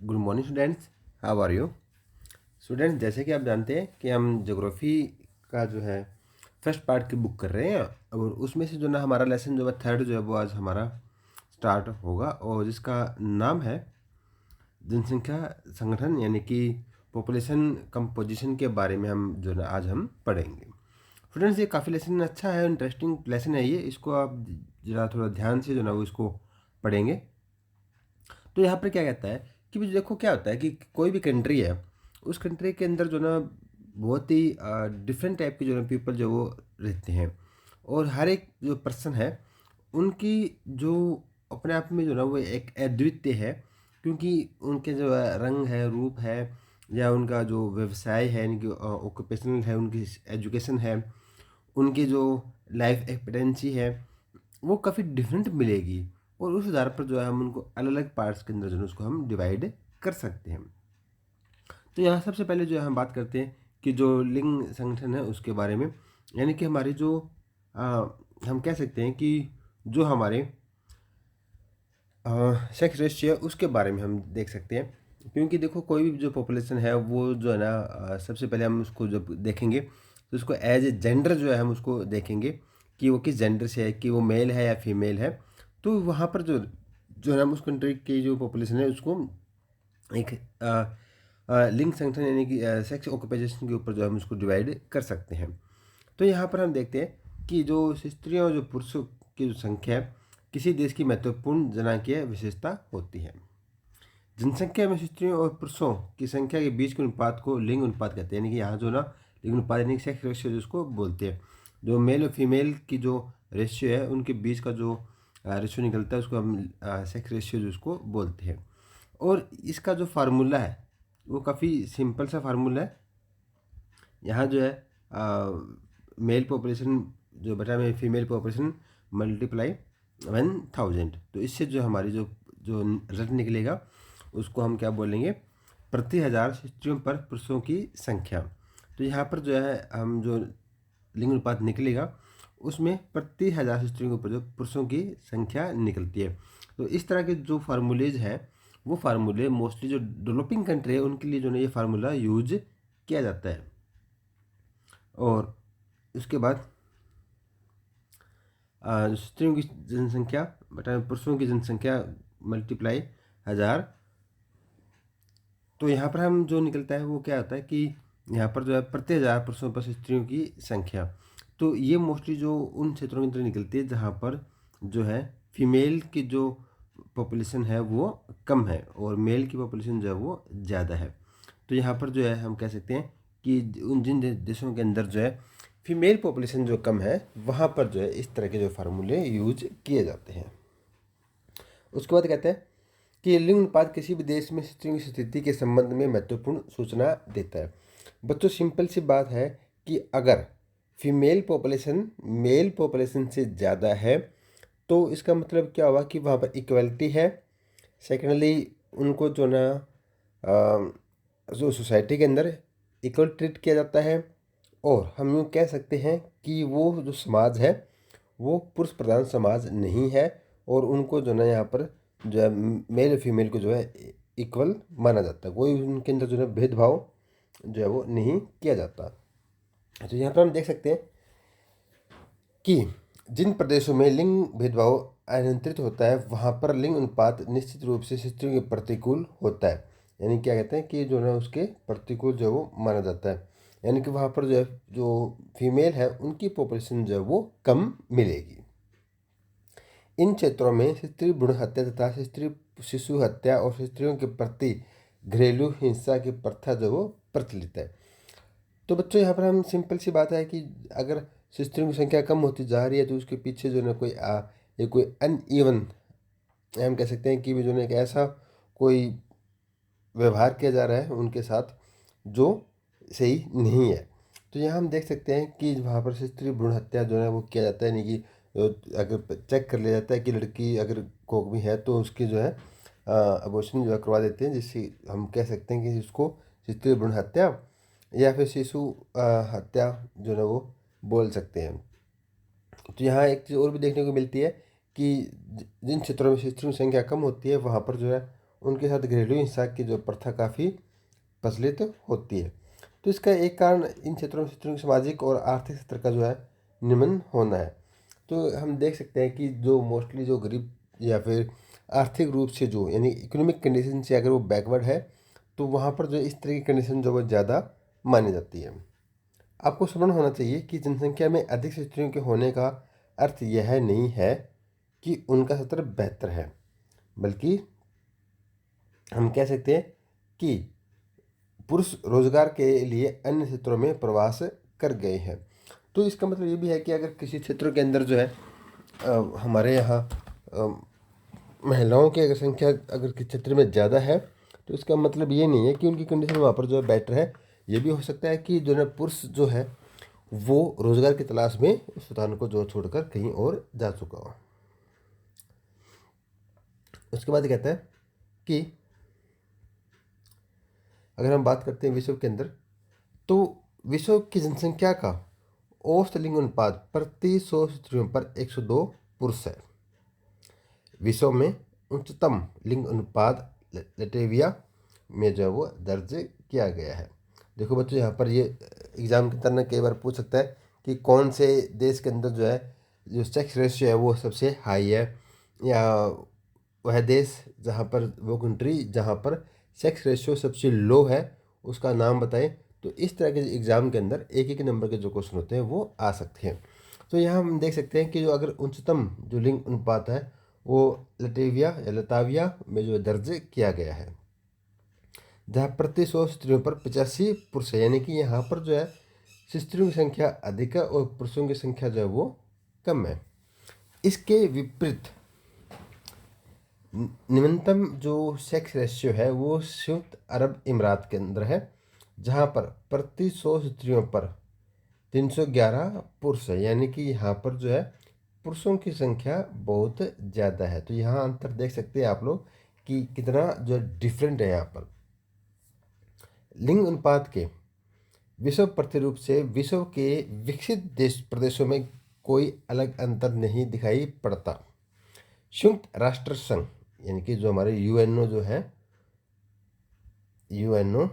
Good morning students, how are you students. जैसे कि आप जानते हैं कि हम ज्योग्राफी का जो है फर्स्ट पार्ट की बुक कर रहे हैं, और उसमें से जो ना हमारा लेसन जो है थर्ड जो है वो आज हमारा स्टार्ट होगा, और जिसका नाम है जनसंख्या संगठन, यानी कि पॉपुलेशन कंपोजिशन के बारे में हम जो ना आज हम पढ़ेंगे। स्टूडेंट्स, ये काफ़ी लेसन अच्छा है, इंटरेस्टिंग लेसन है ये। इसको आप ज़रा थोड़ा ध्यान से जो ना वो इसको पढ़ेंगे। तो यहाँ पर क्या कहता है कि भी देखो क्या होता है कि कोई भी कंट्री है, उस कंट्री के अंदर जो ना बहुत ही डिफरेंट टाइप के जो ना पीपल जो वो रहते हैं, और हर एक जो पर्सन है उनकी जो अपने आप में जो ना वो एक अद्वितीय है, क्योंकि उनके जो है रंग है, रूप है, या उनका जो व्यवसाय है, इनकी ऑक्यूपेशनल है, उनकी एजुकेशन है, उनकी जो लाइफ एक्सपेक्टेंसी है, वो काफ़ी डिफरेंट मिलेगी। और उस आधार पर जो है हम उनको अलग अलग पार्ट्स के अंदर जो है उसको हम डिवाइड कर सकते हैं। तो यहाँ सबसे पहले जो है हम बात करते हैं कि जो लिंग संगठन है उसके बारे में, यानी कि हमारे जो हम कह सकते हैं कि जो हमारे सेक्स रेशियो उसके बारे में हम देख सकते हैं। क्योंकि देखो कोई भी जो पॉपुलेशन है वो जो है ना सबसे पहले हम उसको जब देखेंगे तो उसको एज ए जेंडर जो है हम उसको देखेंगे कि वो किस जेंडर से है, कि वो मेल है या फीमेल है। तो वहाँ पर जो जो है हम उस कंट्री की जो पॉपुलेशन है उसको एक लिंग संगठन यानी कि सेक्स ऑक्यूपेशन के ऊपर जो हम उसको डिवाइड कर सकते हैं। तो यहाँ पर हम देखते हैं कि जो स्त्रियों और जो पुरुषों की जो संख्या है किसी देश की महत्वपूर्ण जनांकीय विशेषता होती है। जनसंख्या में स्त्रियों और पुरुषों की संख्या के बीच के अनुपात को लिंग अनुपात कहते हैं, यानी कि यहाँ जो ना लिंग अनुपात यानी सेक्स रेशियो जिसको बोलते हैं, जो मेल और फीमेल की जो रेशियो है उनके बीच का जो रेशियो निकलता है उसको हम सेक्स रेशियो जिसको बोलते हैं। और इसका जो फार्मूला है वो काफ़ी सिंपल सा फार्मूला है। यहाँ जो है मेल पॉपुलेशन जो बटा में फीमेल पॉपुलेशन मल्टीप्लाई 1000, तो इससे जो हमारी जो जो रिजल्ट निकलेगा उसको हम क्या बोलेंगे, प्रति हज़ार स्त्रियों पर पुरुषों की संख्या। तो यहाँ पर जो है हम जो लिंग अनुपात निकलेगा उसमें प्रति हज़ार स्त्रियों के ऊपर जो पुरुषों की संख्या निकलती है। तो इस तरह के जो फार्मूलेज हैं वो फार्मूले मोस्टली जो डेवलपिंग कंट्री है उनके लिए जो है ये फार्मूला यूज किया जाता है। और उसके बाद स्त्रियों की जनसंख्या बटा पुरुषों की जनसंख्या मल्टीप्लाई 1000। तो यहाँ पर हम जो निकलता है वो क्या होता है कि यहाँ पर जो है प्रति हज़ार पुरुषों पर स्त्रियों की संख्या। तो ये मोस्टली जो उन क्षेत्रों के अंदर निकलती है जहाँ पर जो है फीमेल की जो पॉपुलेशन है वो कम है और मेल की पॉपुलेशन जो है वो ज़्यादा है। तो यहाँ पर जो है हम कह सकते हैं कि उन जिन देशों के अंदर जो है फीमेल पॉपुलेशन जो कम है वहाँ पर जो है इस तरह के जो फार्मूले यूज किए जाते हैं। उसके बाद कहते हैं कि लिंग अनुपात किसी भी देश में स्त्रियों की स्थिति के संबंध में महत्वपूर्ण सूचना देता है। बच्चों, सिंपल सी बात है कि अगर फीमेल पॉपुलेशन मेल पॉपुलेशन से ज़्यादा है तो इसका मतलब क्या हुआ कि वहाँ पर इक्वलिटी है। सेकेंडली उनको जो ना जो सोसाइटी के अंदर इक्वल ट्रीट किया जाता है, और हम यूँ कह सकते हैं कि वो जो समाज है वो पुरुष प्रधान समाज नहीं है, और उनको जो है यहाँ पर जो है मेल और फीमेल को जो है इक्वल माना जाता है। कोई उनके अंदर जो है भेदभाव जो है वो नहीं किया जाता। तो यहाँ पर हम देख सकते हैं कि जिन प्रदेशों में लिंग भेदभाव अनियंत्रित होता है वहाँ पर लिंग अनुपात निश्चित रूप से स्त्रियों के प्रतिकूल होता है। यानी क्या कहते हैं कि जो है उसके प्रतिकूल जो है वो माना जाता है, यानी कि वहाँ पर जो है जो फीमेल है उनकी पॉपुलेशन जो है वो कम मिलेगी। इन क्षेत्रों में स्त्री भ्रूण हत्या तथा स्त्री शिशु हत्या और स्त्रियों के प्रति घरेलू हिंसा की प्रथा जो वो प्रचलित है। तो बच्चों यहाँ पर हम सिंपल सी बात है कि अगर स्त्रियों की संख्या कम होती जा रही है तो उसके पीछे जो है कोई ये कोई अनइवन हम कह सकते हैं कि जो है एक ऐसा कोई व्यवहार किया जा रहा है उनके साथ जो सही नहीं है। तो यहाँ हम देख सकते हैं कि वहाँ पर स्त्री भ्रूण हत्या जो है वो किया जाता है, यानी कि अगर चेक कर लिया जाता है कि लड़की अगर कोख में है तो उसकी जो है अबॉर्शन जो है करवा देते हैं, जिससे हम कह सकते हैं कि इसको स्त्री भ्रूण हत्या या फिर शिशु हत्या जो है वो बोल सकते हैं। तो यहाँ एक चीज़ और भी देखने को मिलती है कि जिन क्षेत्रों में स्त्रियों की संख्या कम होती है वहाँ पर जो है उनके साथ घरेलू हिंसा की जो प्रथा काफ़ी प्रचलित होती है। तो इसका एक कारण इन क्षेत्रों की सामाजिक और आर्थिक स्तर का जो है निम्न होना है। तो हम देख सकते हैं कि जो मोस्टली जो गरीब या फिर आर्थिक रूप से जो यानी इकोनॉमिक कंडीशन से अगर वो बैकवर्ड है, तो वहाँ पर जो इस तरह की कंडीशन जो वो ज़्यादा मानी जाती है। आपको स्मरण होना चाहिए कि जनसंख्या में अधिक स्त्रियों के होने का अर्थ यह नहीं है कि उनका स्तर बेहतर है, बल्कि हम कह सकते हैं कि पुरुष रोजगार के लिए अन्य क्षेत्रों में प्रवास कर गए हैं। तो इसका मतलब ये भी है कि अगर किसी क्षेत्र के अंदर जो है हमारे यहाँ महिलाओं की अगर संख्या अगर किसी क्षेत्र में ज़्यादा है, तो इसका मतलब ये नहीं है कि उनकी कंडीशन वहाँ पर जो है बेटर है। ये भी हो सकता है कि जो है पुरुष जो है वो रोजगार की तलाश में उस स्थान को जो छोड़कर कहीं और जा चुका हो। उसके बाद कहता है कि अगर हम बात करते हैं विश्व के अंदर, तो विश्व की जनसंख्या का औसत लिंग अनुपात प्रति 100 स्त्रियों पर 102 पुरुष है। विश्व में उच्चतम लिंग अनुपात लटेविया में जो है वो दर्ज किया गया है। देखो बच्चों, यहाँ पर ये एग्जाम के अंदर कई बार पूछ सकता है कि कौन से देश के अंदर जो है जो सेक्स रेशियो है वो सबसे हाई है, या वह देश जहाँ पर वो कंट्री जहाँ पर सेक्स रेशियो सबसे लो है उसका नाम बताएं। तो इस तरह के एग्ज़ाम के अंदर एक एक नंबर के जो क्वेश्चन होते हैं वो आ सकते हैं। तो यहाँ हम देख सकते हैं कि जो अगर उच्चतम जो लिंग अनुपात है वो लटेविया या लताविया में जो दर्ज किया गया है, जहाँ प्रति 100 स्त्रियों पर 85 पुरुष है। यानी कि यहाँ पर जो है स्त्रियों की संख्या अधिक है और पुरुषों की संख्या जो है वो कम है। इसके विपरीत न्यूनतम जो सेक्स रेशियो है वो संयुक्त अरब इमारात के अंदर है, जहाँ पर प्रति 100 स्त्रियों पर 311 पुरुष है। यानी कि यहाँ पर जो है पुरुषों की संख्या बहुत ज़्यादा है। तो यहाँ अंतर देख सकते हैं आप लोग कि कितना जो डिफरेंट है यहाँ पर लिंग अनुपात के। विश्व प्रतिरूप से विश्व के विकसित देश प्रदेशों में कोई अलग अंतर नहीं दिखाई पड़ता। संयुक्त राष्ट्र संघ यानी कि जो हमारे यूएनओ जो है, यूएनओ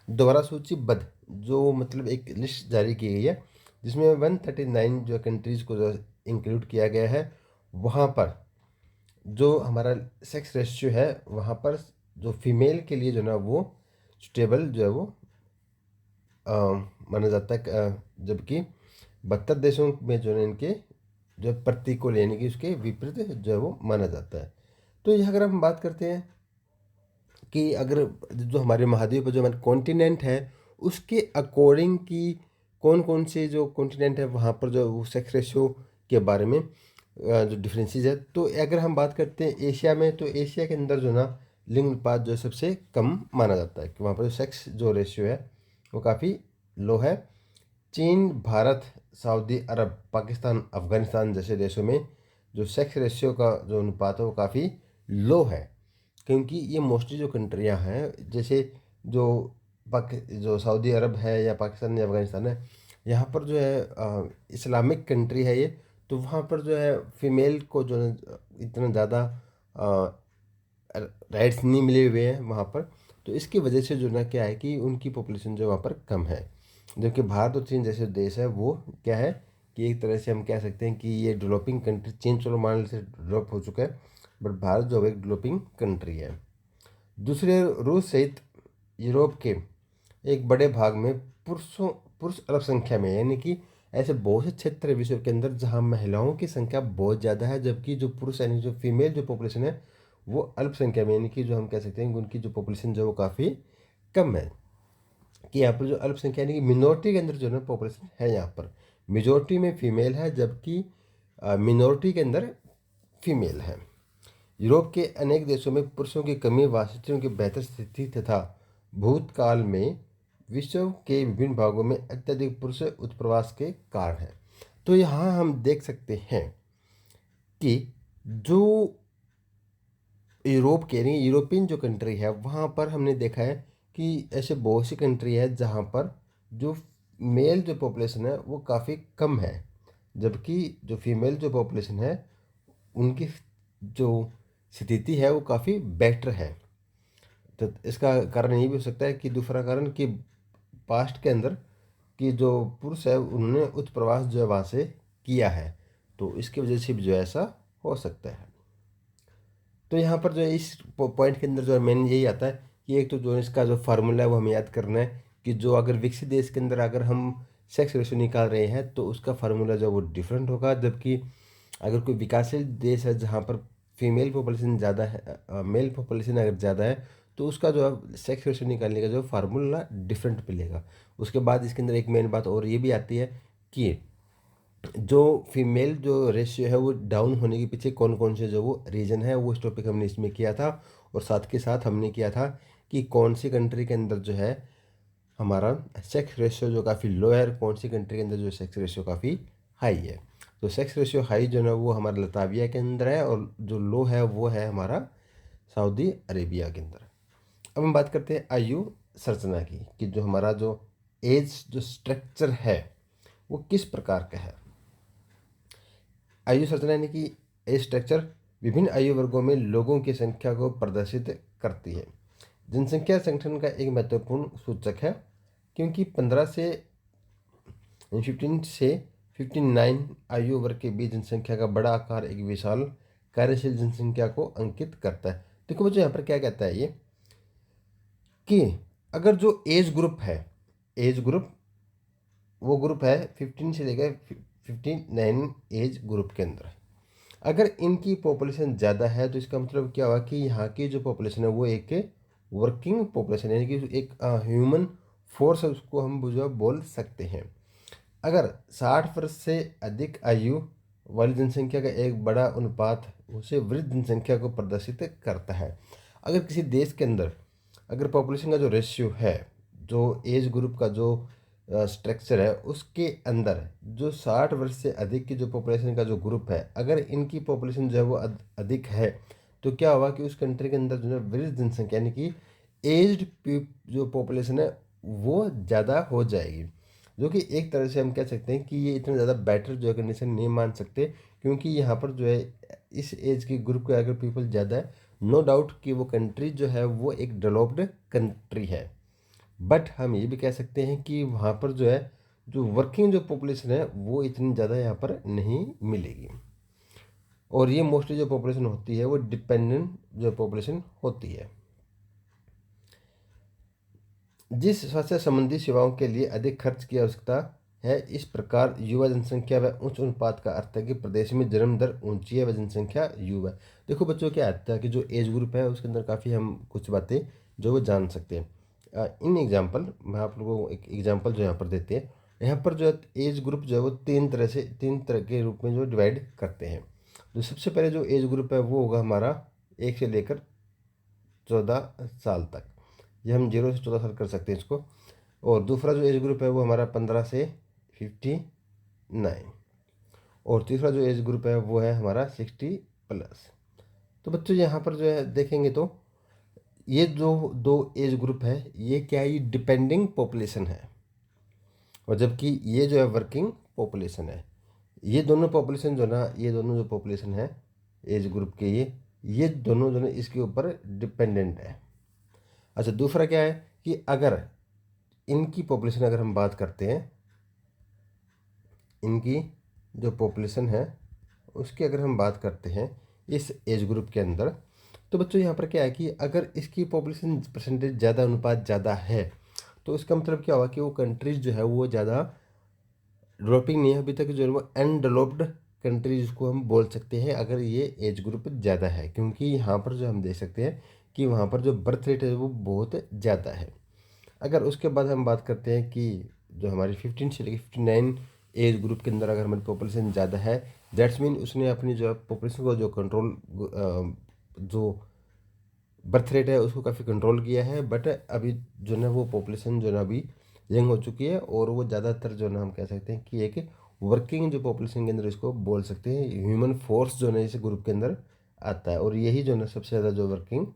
द्वारा सूचीबद्ध जो मतलब एक लिस्ट जारी की गई है, जिसमें 139 जो कंट्रीज़ को जो इंक्लूड किया गया है, वहाँ पर जो हमारा सेक्स रेशियो है वहाँ पर जो फीमेल के लिए जो ना वो स्टेबल जो है वो माना जाता है, जबकि 72 देशों में जो है इनके जो प्रतिकूल यानी कि उसके विपरीत जो है वो माना जाता है। तो यह अगर हम बात करते हैं कि अगर जो हमारे महाद्वीप जो हमारे कॉन्टिनेंट है उसके अकॉर्डिंग कि कौन कौन से जो कॉन्टिनेंट है वहाँ पर जो सेक्स रेशियो के बारे में जो डिफरेंसेस है, तो अगर हम बात करते हैं एशिया में, तो एशिया के अंदर जो ना लिंग अनुपात जो सबसे कम माना जाता है कि वहाँ पर जो सेक्स जो रेशियो है वो काफ़ी लो है। चीन, भारत, सऊदी अरब, पाकिस्तान, अफ़गानिस्तान जैसे देशों में जो सेक्स रेशियो का जो अनुपात है वो काफ़ी लो है, क्योंकि ये मोस्टली जो कंट्रियां हैं जैसे जो जो सऊदी अरब है या पाकिस्तान या अफ़गानिस्तान है, यहाँ पर जो है इस्लामिक कंट्री है ये, तो वहाँ पर जो है फीमेल को जो है इतना ज़्यादा राइट्स नहीं मिले हुए हैं वहाँ पर। तो इसकी वजह से जो ना क्या है कि उनकी पॉपुलेशन जो वहाँ पर कम है, जबकि भारत और चीन जैसे देश है वो क्या है कि एक तरह से हम कह सकते हैं कि ये डेवलपिंग कंट्री, चीन चलो मान से डेवलप हो चुका है, बट भारत जो है एक डेवलपिंग कंट्री है। दूसरे रूस सहित यूरोप के एक बड़े भाग में पुरुष अल्पसंख्या में, यानी कि ऐसे बहुत से क्षेत्र है विश्व के अंदर जहाँ महिलाओं की संख्या बहुत ज़्यादा है, जबकि जो पुरुष यानी जो फीमेल जो पॉपुलेशन है वो अल्पसंख्या में, यानी कि जो हम कह सकते हैं कि उनकी जो पॉपुलेशन जो वो काफ़ी कम है। कि यहाँ पर जो अल्पसंख्या यानी कि मिनोरिटी के अंदर जो है पॉपुलेशन है, यहाँ पर मेजोरिटी में फीमेल है जबकि मिनोरिटी के अंदर फीमेल है। यूरोप के अनेक देशों में पुरुषों की कमी व स्त्रियों की बेहतर स्थिति तथा भूतकाल में विश्व के विभिन्न भागों में अत्यधिक पुरुष उत्प्रवास के कारण है। तो यहाँ हम देख सकते हैं कि जो यूरोप के यानी यूरोपियन जो कंट्री है वहाँ पर हमने देखा है कि ऐसे बहुत सी कंट्री है जहाँ पर जो मेल जो पॉपुलेशन है वो काफ़ी कम है, जबकि जो फीमेल जो पॉपुलेशन है उनकी जो स्थिति है वो काफ़ी बेटर है। तो इसका कारण ये भी हो सकता है कि दूसरा कारण कि पास्ट के अंदर कि जो पुरुष है उन्होंने उत्प्रवास जो है वहाँ से किया है, तो इसकी वजह से भी जो है ऐसा हो सकता है। तो यहाँ पर जो है इस पॉइंट के अंदर जो है मेन यही आता है कि एक तो जो इसका जो फार्मूला है वो हमें याद करना है कि जो अगर विकसित देश के अंदर अगर हम सेक्स रेशो निकाल रहे हैं तो उसका फार्मूला जो है वो डिफरेंट होगा, जबकि अगर कोई विकासशील देश है जहाँ पर फीमेल पॉपुलेशन ज़्यादा है, मेल पॉपुलेशन अगर ज़्यादा है, तो उसका जो है सेक्स रेशो निकालने का जो फार्मूला डिफरेंट मिलेगा। उसके बाद इसके अंदर एक मेन बात और ये भी आती है कि जो फीमेल जो रेशियो है वो डाउन होने के पीछे कौन कौन से जो वो रीज़न है, वो इस टॉपिक हमने इसमें किया था। और साथ के साथ हमने किया था कि कौन सी कंट्री के अंदर जो है हमारा सेक्स रेशियो जो काफ़ी लो है और कौन सी कंट्री के अंदर जो सेक्स रेशियो काफ़ी हाई है। तो सेक्स रेशियो हाई जो है वो हमारा लताविया के अंदर है और जो लो है वो है हमारा सऊदी अरेबिया के अंदर। अब हम बात करते हैं आयु संरचना की कि जो हमारा जो एज जो स्ट्रक्चर है वो किस प्रकार का है। आयु संरचना यानी कि एज स्ट्रक्चर विभिन्न आयु वर्गों में लोगों की संख्या को प्रदर्शित करती है। जनसंख्या संगठन का एक महत्वपूर्ण सूचक है क्योंकि 15 से 15 से 59 आयु वर्ग के बीच जनसंख्या का बड़ा आकार एक विशाल कार्यशील जनसंख्या को अंकित करता है। देखो बच्चों यहाँ पर क्या कहता है ये कि अगर जो एज ग्रुप है, एज ग्रुप वो ग्रुप है 15 से लेकर 59 एज ग्रुप के अंदर, अगर इनकी पॉपुलेशन ज़्यादा है तो इसका मतलब क्या हुआ कि यहाँ की जो पॉपुलेशन है वो एक वर्किंग पॉपुलेशन यानी कि एक ह्यूमन फोर्स है, उसको हम जो बोल सकते हैं। अगर 60 वर्ष से अधिक आयु वाली जनसंख्या का एक बड़ा अनुपात उसे वृद्ध जनसंख्या को प्रदर्शित करता है। अगर किसी देश के अंदर अगर पॉपुलेशन का जो रेशियो है, जो एज ग्रुप का जो स्ट्रक्चर है उसके अंदर जो 60 वर्ष से अधिक की जो पॉपुलेशन का जो ग्रुप है, अगर इनकी पॉपुलेशन जो है वो अधिक है, तो क्या हुआ कि उस कंट्री के अंदर जो है वृद्ध जनसंख्या यानी कि एज्ड जो पॉपुलेशन है वो ज़्यादा हो जाएगी। जो कि एक तरह से हम कह सकते हैं कि ये इतना ज़्यादा बेटर जो है कंडीशन नहीं मान सकते, क्योंकि यहाँ पर जो है इस एज के ग्रुप के अगर पीपल ज़्यादा है, नो डाउट कि वो कंट्री जो है वो एक डेवलप्ड कंट्री है। बट हम ये भी कह सकते हैं कि वहाँ पर जो है जो वर्किंग जो पॉपुलेशन है वो इतनी ज़्यादा यहाँ पर नहीं मिलेगी। और ये मोस्टली जो पॉपुलेशन होती है वो डिपेंडेंट जो पॉपुलेशन होती है। जिस स्वास्थ्य संबंधी सेवाओं के लिए अधिक खर्च की आवश्यकता है, इस प्रकार युवा जनसंख्या व उच्च अनुपात का अर्थ है कि प्रदेश में जन्म दर ऊंची है व जनसंख्या युवा है। देखो बच्चों क्या आता है कि जो एज ग्रुप है उसके अंदर काफ़ी हम कुछ बातें जो वो जान सकते हैं। इन एग्जाम्पल मैं आप लोगों को एक एग्जाम्पल जो यहाँ पर देते हैं। यहाँ पर जो है एज ग्रुप जो है वो तीन तरह के रूप में जो डिवाइड करते हैं। तो सबसे पहले जो एज ग्रुप है वो होगा हमारा 1 से लेकर 14 साल तक, ये हम 0 से 14 साल कर सकते हैं इसको। और दूसरा जो एज ग्रुप है वो हमारा 15 से 59। और तीसरा जो एज ग्रुप है वो है हमारा 60+। तो बच्चों यहाँ पर जो है देखेंगे तो ये जो दो एज ग्रुप है ये क्या है, ये डिपेंडिंग पॉपुलेशन है, और जबकि ये जो है वर्किंग पॉपुलेशन है। ये दोनों पॉपुलेशन जो ना, ये दोनों जो पॉपुलेशन है एज ग्रुप के, ये दोनों जो है इसके ऊपर डिपेंडेंट है। अच्छा दूसरा क्या है कि अगर इनकी पॉपुलेशन अगर हम बात करते हैं, इनकी जो पॉपुलेशन है उसकी अगर हम बात करते हैं इस एज ग्रुप के अंदर, तो बच्चों यहाँ पर क्या है कि अगर इसकी पॉपुलेशन परसेंटेज ज़्यादा अनुपात ज़्यादा है, तो इसका मतलब क्या हुआ कि वो कंट्रीज जो है वो ज़्यादा डेवलपिंग नहीं है अभी तक, जो है वो अनडेवलप्ड कंट्रीज को हम बोल सकते हैं अगर ये एज ग्रुप ज़्यादा है। क्योंकि यहाँ पर जो हम देख सकते हैं कि वहाँ पर जो बर्थ रेट है वो बहुत ज़्यादा है। अगर उसके बाद हम बात करते हैं कि जो हमारी 15 से लेकर 59 एज ग्रुप के अंदर अगर हमारी पॉपुलेशन ज़्यादा है, दैट्स मीन उसने अपनी जो पॉपुलेशन को जो कंट्रोल जो बर्थ रेट है उसको काफ़ी कंट्रोल किया है। बट अभी जो ना वो पॉपुलेशन जो ना अभी यंग हो चुकी है, और वो ज़्यादातर जो ना हम कह सकते हैं कि एक वर्किंग जो पॉपुलेशन के अंदर इसको बोल सकते हैं, ह्यूमन फोर्स जो ना इस ग्रुप के अंदर आता है, और यही जो ना सबसे ज़्यादा जो वर्किंग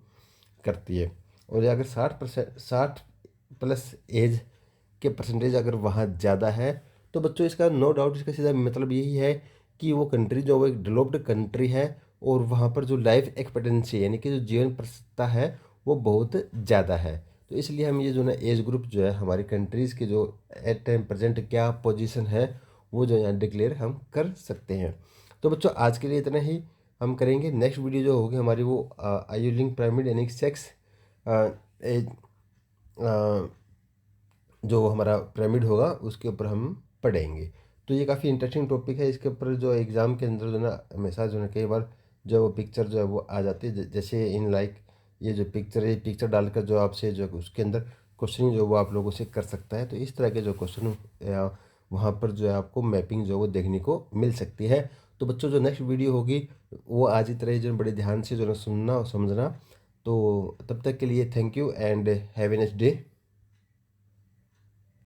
करती है। और अगर 60+ एज के परसेंटेज अगर वहाँ ज़्यादा है, तो बच्चों इसका नो डाउट इसका सीधा मतलब यही है कि वो कंट्री जो वो एक डेवलप्ड कंट्री है, और वहाँ पर जो लाइफ एक्सपेक्टेंसी यानी कि जो जीवन प्रस्ताव है वो बहुत ज़्यादा है। तो इसलिए हम ये जो ना एज ग्रुप जो है हमारी कंट्रीज़ के जो एट टाइम प्रेजेंट क्या पोजीशन है वो जो यहाँ डिक्लेयर हम कर सकते हैं। तो बच्चों आज के लिए इतना ही हम करेंगे। नेक्स्ट वीडियो जो होगी हमारी वो आयुलिंग पिरामिड यानी सेक्स एज जो हमारा पिरामिड होगा उसके ऊपर हम पढ़ेंगे। तो ये काफ़ी इंटरेस्टिंग टॉपिक है। इसके ऊपर जो एग्ज़ाम के अंदर जो ना हमेशा जो है कई बार जो वो पिक्चर जो है वो आ जाती है, जैसे इन लाइक ये जो पिक्चर है, ये पिक्चर डालकर जो आपसे जो उसके अंदर क्वेश्चन जो वो आप लोगों से कर सकता है। तो इस तरह के जो क्वेश्चन वहाँ पर जो है आपको मैपिंग जो है वो देखने को मिल सकती है। तो बच्चों जो नेक्स्ट वीडियो होगी वो आज की तरह जो बड़े ध्यान से जो है सुनना और समझना। तो तब तक के लिए thank you and have a nice day.